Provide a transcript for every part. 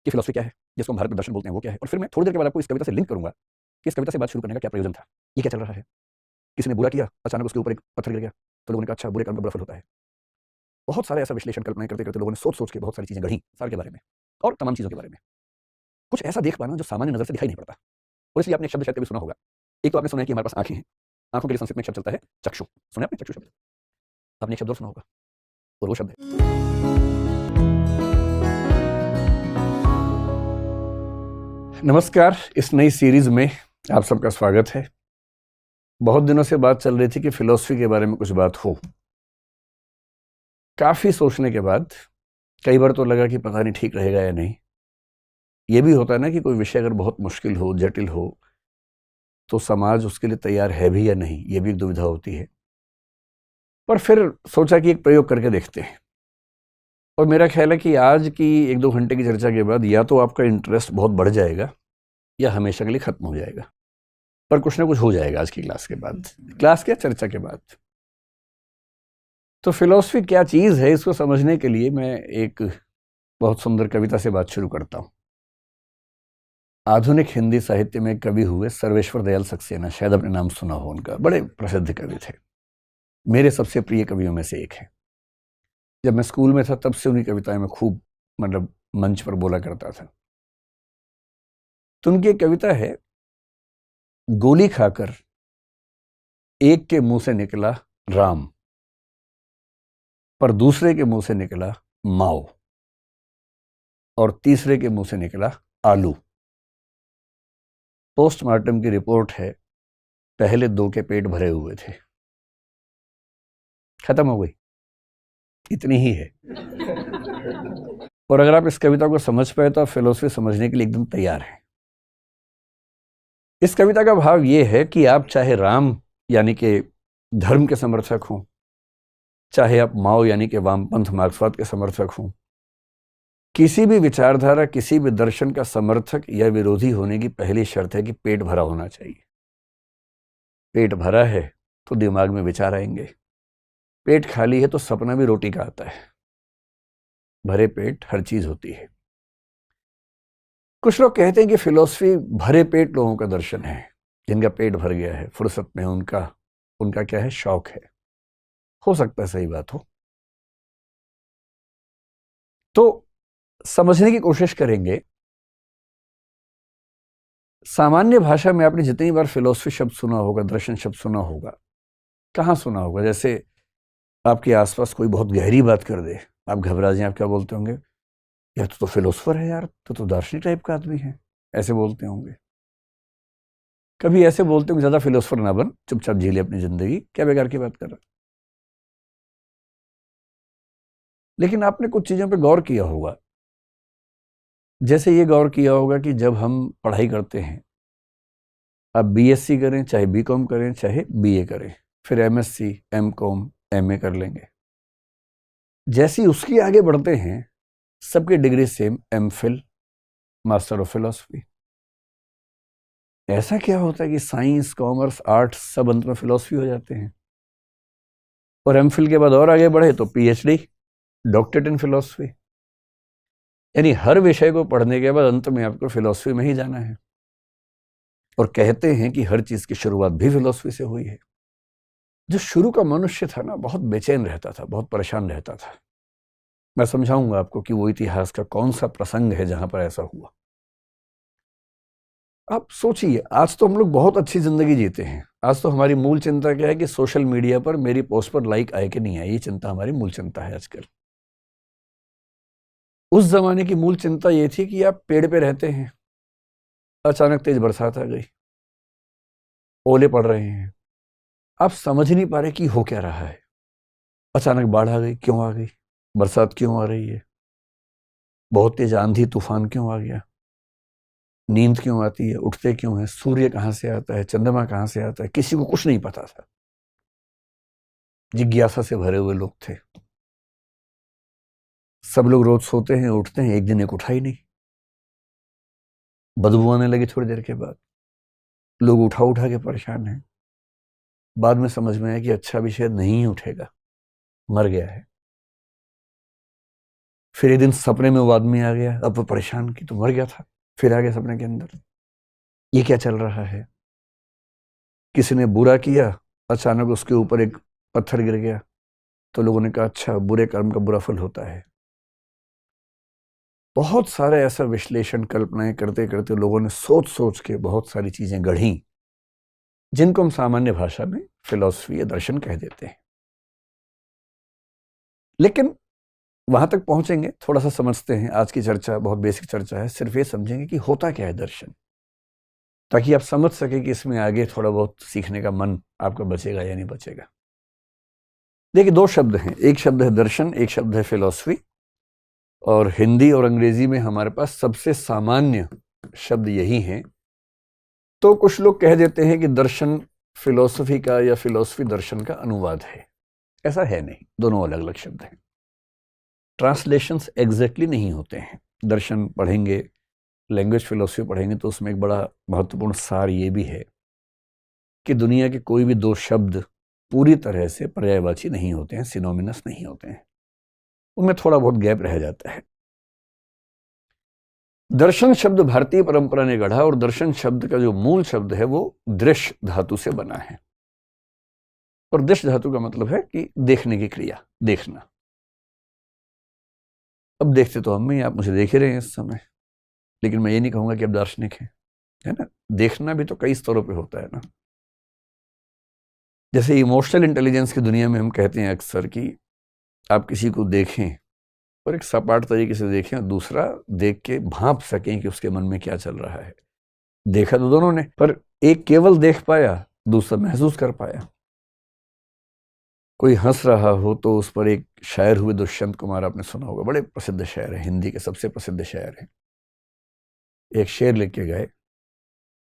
कि फिलॉसफी क्या है, जिसको हम भारत में दर्शन बोलते हैं, वो क्या है, और फिर मैं थोड़ी देर के बाद आपको इस कविता से लिंक करूंगा कि इस कविता से बात शुरू करने का क्या प्रयोजन था, ये क्या चल रहा है। किसी ने बुरा किया, अचानक उसके ऊपर एक पत्थर गिर गया, तो लोगों ने कहा अच्छा बुरे कर्म का बड़ा फल होता है। बहुत सारे ऐसा विश्लेषण कल्पनाएं करते करते लोगों ने सोच सोच के बहुत सारी चीजें गढ़ी सार के बारे में और तमाम चीजों के बारे में। कुछ ऐसा देख पाना जो सामान्य नजर से दिखाई नहीं पड़ता, और इसलिए आपने एक शब्द शायद कभी सुना होगा। एक तो आपने सुना है कि हमारे पास आंखें हैं, आंखों के लिए संस्कृत में एक शब्द चलता है चक्षु। सुना है आपने चक्षु शब्द? आपने एक शब्द और सुना होगा, और वो शब्द है नमस्कार। इस नई सीरीज में आप सबका स्वागत है। बहुत दिनों से बात चल रही थी कि फिलॉसफी के बारे में कुछ बात हो। काफी सोचने के बाद कई बार तो लगा कि पता नहीं ठीक रहेगा या नहीं। ये भी होता है ना कि कोई विषय अगर बहुत मुश्किल हो, जटिल हो, तो समाज उसके लिए तैयार है भी या नहीं, ये भी एक दुविधा होती है। पर फिर सोचा कि एक प्रयोग करके देखते हैं, और मेरा ख्याल है कि आज की 1-2 घंटे की चर्चा के बाद या तो आपका इंटरेस्ट बहुत बढ़ जाएगा या हमेशा के लिए खत्म हो जाएगा। पर कुछ ना कुछ हो जाएगा आज की क्लास के बाद, क्लास क्या चर्चा के बाद। तो फिलॉसफी क्या चीज़ है, इसको समझने के लिए मैं एक बहुत सुंदर कविता से बात शुरू करता हूँ। आधुनिक हिंदी साहित्य में कवि हुए सर्वेश्वर दयाल सक्सेना, शायद अपने नाम सुना हो उनका, बड़े प्रसिद्ध कवि थे, मेरे सबसे प्रिय कवियों में से एक है। जब मैं स्कूल में था तब से उनकी कविताएं मैं खूब मंच पर बोला करता था। तो उनकी एक कविता है, गोली खाकर एक के मुंह से निकला राम, पर दूसरे के मुंह से निकला माओ, और तीसरे के मुंह से निकला आलू। पोस्टमार्टम की रिपोर्ट है, पहले 2 के पेट भरे हुए थे। खत्म हो गई, इतनी ही है। और अगर आप इस कविता को समझ पाए तो आप फिलोसफी समझने के लिए एकदम तैयार हैं। इस कविता का भाव ये है कि आप चाहे राम यानी कि धर्म के समर्थक हों, चाहे आप माओ यानी कि वामपंथ मार्क्सवाद के समर्थक हों, किसी भी विचारधारा, किसी भी दर्शन का समर्थक या विरोधी होने की पहली शर्त है कि पेट भरा होना चाहिए। पेट भरा है तो दिमाग में विचार आएंगे, पेट खाली है तो सपना भी रोटी का आता है। भरे पेट हर चीज होती है। कुछ लोग कहते हैं कि फिलॉसफी भरे पेट लोगों का दर्शन है, जिनका पेट भर गया है, फुर्सत में उनका क्या है, शौक है। हो सकता है सही बात हो। तो समझने की कोशिश करेंगे। सामान्य भाषा में आपने जितनी बार फिलॉसफी शब्द सुना होगा, दर्शन शब्द सुना होगा, कहाँ सुना होगा? जैसे आपके आसपास कोई बहुत गहरी बात कर दे, आप घबरा जाएं, आप क्या बोलते होंगे? यार तो फिलोसफर है, यार तो दार्शनिक टाइप का आदमी है, ऐसे बोलते होंगे। कभी ऐसे बोलते होंगे, ज्यादा फिलोसफर ना बन, चुपचाप जी ले अपनी जिंदगी, क्या बेकार की बात कर रहा। लेकिन आपने कुछ चीजों पे गौर किया होगा। जैसे ये गौर किया होगा कि जब हम पढ़ाई करते हैं, आप बीएससी करें, चाहे बीकॉम करें, चाहे बीए करें, फिर एमएससी, एमकॉम, एमए कर लेंगे, जैसे ही उसके आगे बढ़ते हैं सबकी degree same, MPhil, master of philosophy. ऐसा क्या होता है कि साइंस, कॉमर्स, आर्ट्स सब अंत में फिलोसफी हो जाते हैं? और एमफिल के बाद और आगे बढ़े तो पीएचडी, डॉक्टरेट इन फिलोसफी। यानी हर विषय को पढ़ने के बाद अंत में आपको फिलोसफी में ही जाना है। और कहते हैं कि हर चीज की शुरुआत भी फिलोसफी से हुई है। जो शुरू का मनुष्य था ना, बहुत बेचैन रहता था, बहुत परेशान रहता था। मैं समझाऊंगा आपको कि वो इतिहास का कौन सा प्रसंग है जहां पर ऐसा हुआ। आप सोचिए, आज तो हम लोग बहुत अच्छी जिंदगी जीते हैं। आज तो हमारी मूल चिंता क्या है कि सोशल मीडिया पर मेरी पोस्ट पर लाइक आए कि नहीं आए, ये चिंता हमारी मूल चिंता है आजकल। उस जमाने की मूल चिंता ये थी कि आप पेड़ पे रहते हैं, अचानक तेज बरसात आ गई, ओले पड़ रहे हैं, आप समझ नहीं पा रहे कि हो क्या रहा है। अचानक बाढ़ आ गई, क्यों आ गई? बरसात क्यों आ रही है? बहुत तेज आंधी तूफान क्यों आ गया? नींद क्यों आती है? उठते क्यों है? सूर्य कहाँ से आता है? चंद्रमा कहाँ से आता है? किसी को कुछ नहीं पता था। जिज्ञासा से भरे हुए लोग थे। सब लोग रोज सोते हैं, उठते हैं, एक दिन एक उठा ही नहीं। बदबू आने लगी थोड़ी देर के बाद, लोग उठा उठा के परेशान हैं। बाद में समझ में आया कि अच्छा भी शायद नहीं उठेगा, मर गया है। फिर एक दिन सपने में वो आदमी आ गया, अब वो परेशान कि तो मर गया था, फिर आ गया सपने के अंदर, ये क्या चल रहा है। किसी ने बुरा किया, अचानक उसके ऊपर एक पत्थर गिर गया, तो लोगों ने कहा अच्छा बुरे कर्म का बुरा फल होता है। बहुत सारे ऐसा विश्लेषण कल्पनाएं करते करते लोगों ने सोच सोच के बहुत सारी चीजें गढ़ी, जिनको हम सामान्य भाषा में फिलॉसफी या दर्शन कह देते हैं। लेकिन वहां तक पहुंचेंगे, थोड़ा सा समझते हैं। आज की चर्चा बहुत बेसिक चर्चा है, सिर्फ ये समझेंगे कि होता क्या है दर्शन, ताकि आप समझ सके कि इसमें आगे थोड़ा बहुत सीखने का मन आपका बचेगा या नहीं बचेगा। देखिए, दो शब्द हैं, एक शब्द है दर्शन, एक शब्द है फिलॉसफी। और हिंदी और अंग्रेजी में हमारे पास सबसे सामान्य शब्द यही हैं। तो कुछ लोग कह देते हैं कि दर्शन फिलॉसफी का या फिलॉसफी दर्शन का अनुवाद है। ऐसा है नहीं, दोनों अलग अलग शब्द हैं। ट्रांसलेशंस एग्जैक्टली नहीं होते हैं। दर्शन पढ़ेंगे, लैंग्वेज फिलॉसफी पढ़ेंगे, तो उसमें एक बड़ा महत्वपूर्ण सार ये भी है कि दुनिया के कोई भी दो शब्द पूरी तरह से पर्यायवाची नहीं होते हैं, सिनोमिनस नहीं होते हैं, उनमें थोड़ा बहुत गैप रह जाता है। दर्शन शब्द भारतीय परंपरा ने गढ़ा, और दर्शन शब्द का जो मूल शब्द है वो दृश्य धातु से बना है। और दृश्य धातु का मतलब है कि देखने की क्रिया, देखना। अब देखते तो हम ही, आप मुझे देख ही रहे हैं इस समय, लेकिन मैं ये नहीं कहूंगा कि आप दार्शनिक हैं, है ना। देखना भी तो कई स्तरों पे होता है ना। जैसे इमोशनल इंटेलिजेंस की दुनिया में हम कहते हैं अक्सर कि आप किसी को देखें और एक सपाट तरीके से देखें, और दूसरा देख के भांप सकें कि उसके मन में क्या चल रहा है। देखा तो दोनों ने, पर एक केवल देख पाया, दूसरा महसूस कर पाया। कोई हंस रहा हो तो उस पर एक शायर हुए दुष्यंत कुमार, आपने सुना होगा, बड़े प्रसिद्ध शायर हैं, हिंदी के सबसे प्रसिद्ध शायर हैं। एक शेर लिख के गए,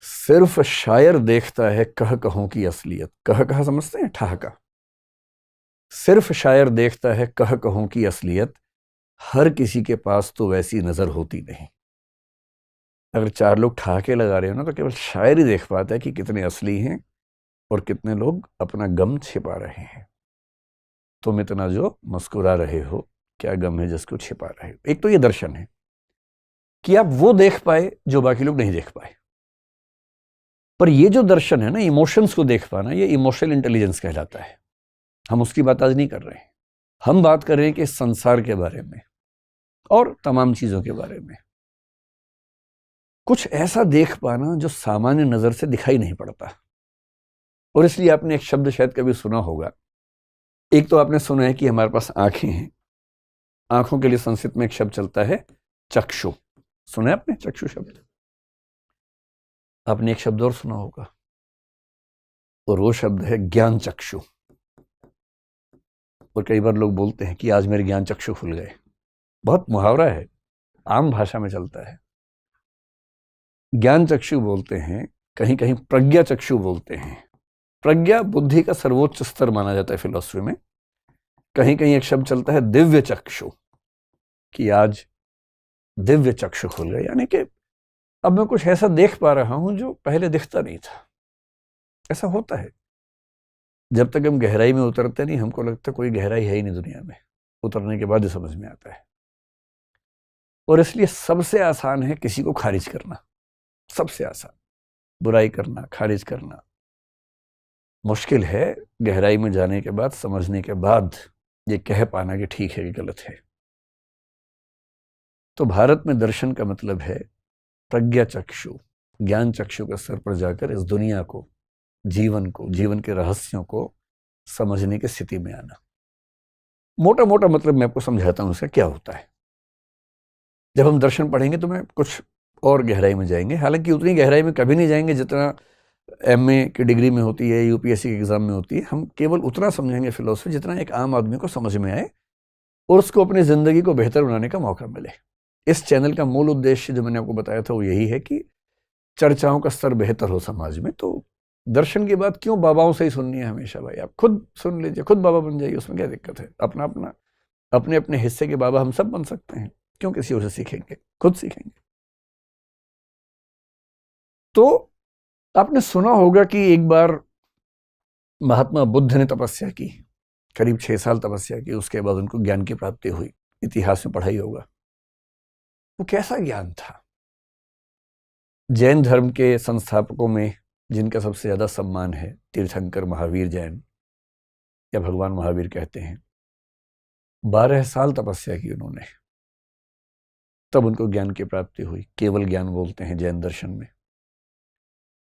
सिर्फ शायर देखता है कह कहों की असलियत। कह कहा समझते हैं, ठहाका। सिर्फ शायर देखता है कह कहों की असलियत, हर किसी के पास तो वैसी नजर होती नहीं। अगर चार लोग ठहाके लगा रहे हो ना, तो केवल शायर ही देख पाता है कि कितने असली हैं और कितने लोग अपना गम छिपा रहे हैं। तुम इतना जो मुस्कुरा रहे हो, क्या गम है जिसको छिपा रहे हो। एक तो ये दर्शन है कि आप वो देख पाए जो बाकी लोग नहीं देख पाए। पर ये जो दर्शन है ना, इमोशंस को देख पाना, ये इमोशनल इंटेलिजेंस कहलाता है। हम उसकी बात आज नहीं कर रहे हैं। हम बात कर रहे हैं कि संसार के बारे में और तमाम चीजों के बारे में। कुछ ऐसा देख पाना जो सामान्य नजर से दिखाई नहीं पड़ता। और इसलिए आपने एक शब्द शायद कभी सुना होगा। एक तो आपने सुना है कि हमारे पास आंखें हैं, आंखों के लिए संस्कृत में एक शब्द चलता है चक्षु। सुना है आपने चक्षु शब्द? आपने एक शब्द और सुना होगा, और वो शब्द है ज्ञान चक्षु। और कई बार लोग बोलते हैं कि आज मेरे ज्ञान चक्षु खुल गए। बहुत मुहावरा है, आम भाषा में चलता है। ज्ञान चक्षु बोलते हैं, कहीं कहीं प्रज्ञा चक्षु बोलते हैं। प्रज्ञा बुद्धि का सर्वोच्च स्तर माना जाता है फिलॉसफी में। कहीं कहीं एक शब्द चलता है दिव्य चक्षु, कि आज दिव्य चक्षु खुल गए, यानी कि अब मैं कुछ ऐसा देख पा रहा हूं जो पहले दिखता नहीं था। ऐसा होता है, जब तक हम गहराई में उतरते नहीं, हमको लगता कोई गहराई है ही नहीं दुनिया में। उतरने के बाद ही समझ में आता है। और इसलिए सबसे आसान है किसी को खारिज करना, सबसे आसान। बुराई करना, खारिज करना मुश्किल है। गहराई में जाने के बाद, समझने के बाद ये कह पाना कि ठीक है कि गलत है। तो भारत में दर्शन का मतलब है प्रज्ञा चक्षु, ज्ञान चक्षु के स्तर पर जाकर इस दुनिया को, जीवन को, जीवन के रहस्यों को समझने की स्थिति में आना। मोटा मोटा मतलब मैं आपको समझाता हूं इसका क्या होता है। जब हम दर्शन पढ़ेंगे तो मैं कुछ और गहराई में जाएंगे, हालांकि उतनी गहराई में कभी नहीं जाएंगे जितना एमए की डिग्री में होती है, यूपीएससी के एग्जाम में होती है। हम केवल उतना समझेंगे फिलॉसफी जितना एक आम आदमी को समझ में आए और उसको अपनी जिंदगी को बेहतर बनाने का मौका मिले। इस चैनल का मूल उद्देश्य जो मैंने आपको बताया था वो यही है कि चर्चाओं का स्तर बेहतर हो समाज में। तो दर्शन की बात क्यों बाबाओं से ही सुननी है हमेशा? भाई आप खुद सुन लीजिए, खुद बाबा बन जाइए, उसमें क्या दिक्कत है? अपना अपना अपने अपने हिस्से के बाबा हम सब बन सकते हैं, क्यों किसी और से सीखेंगे? खुद सीखेंगे। तो आपने सुना होगा कि एक बार महात्मा बुद्ध ने तपस्या की, करीब 6 साल तपस्या की, उसके बाद उनको ज्ञान की प्राप्ति हुई। इतिहास में पढ़ा ही होगा। वो कैसा ज्ञान था। जैन धर्म के संस्थापकों में जिनका सबसे ज्यादा सम्मान है, तीर्थंकर महावीर जैन, या भगवान महावीर कहते हैं, 12 साल तपस्या की उन्होंने, तब उनको ज्ञान की प्राप्ति हुई। केवल ज्ञान बोलते हैं जैन दर्शन में।